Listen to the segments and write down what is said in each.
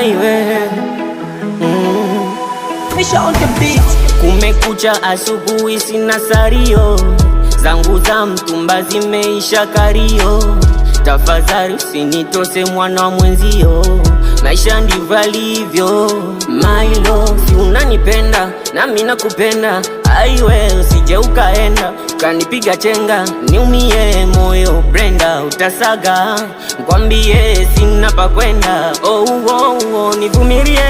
aiwe Kumekucha asubuhi sina sario, zangu za mtumba zimeisha kario. Tafadhali usinitose mwana wa mwenzio, maisha ndivyo alivyo. My love, si unanipenda nami nakupenda, aiwe usije ukaenda ukanipiga chenga niumie moyo. Brenda utasaga, kwambie sina pa kwenda. Nivumilie,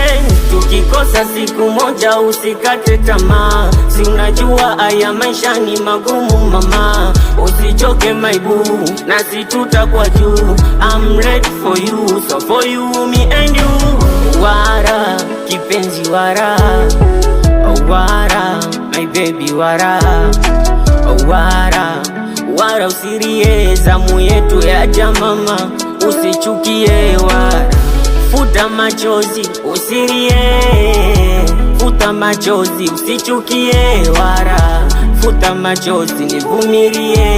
tukikosa siku moja usikate tamaa. Si unajua haya maisha ni magumu mama, usichoke my boo, nasi tutakuwa juu. I'm ready for you, so for you, me and you. Wara, kipenzi wara, wara, my baby wara, wara usirie, zamu yetu yaja mama, usichukie wara. Futa machozi usirie, futa machozi usichukie wara. Futa machozi nivumilie,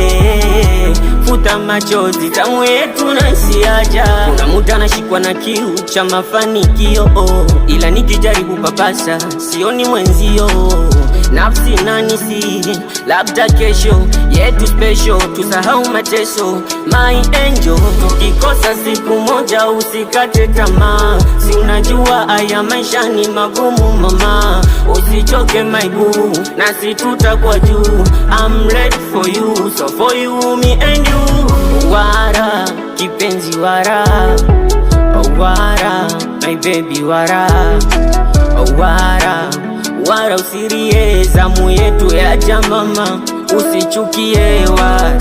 futa machozi zamu yetu nasiaja. Kuna muda nashikwa na kiu cha mafanikio, ila nikijaribu papasa sioni mwenzio. Nafsi nanisi, labda kesho yetu special, tusahau mateso my angel. Tukikosa siku moja usikate tamaa, si unajua haya maisha ni magumu mama, usichoke my boo, nasi tutakuwa juu. I'm ready for you, so for you, me and you. Wara, kipenzi wara, wara, my baby wara, wara usirie, zamu yetu yaja mama, usichukie wara.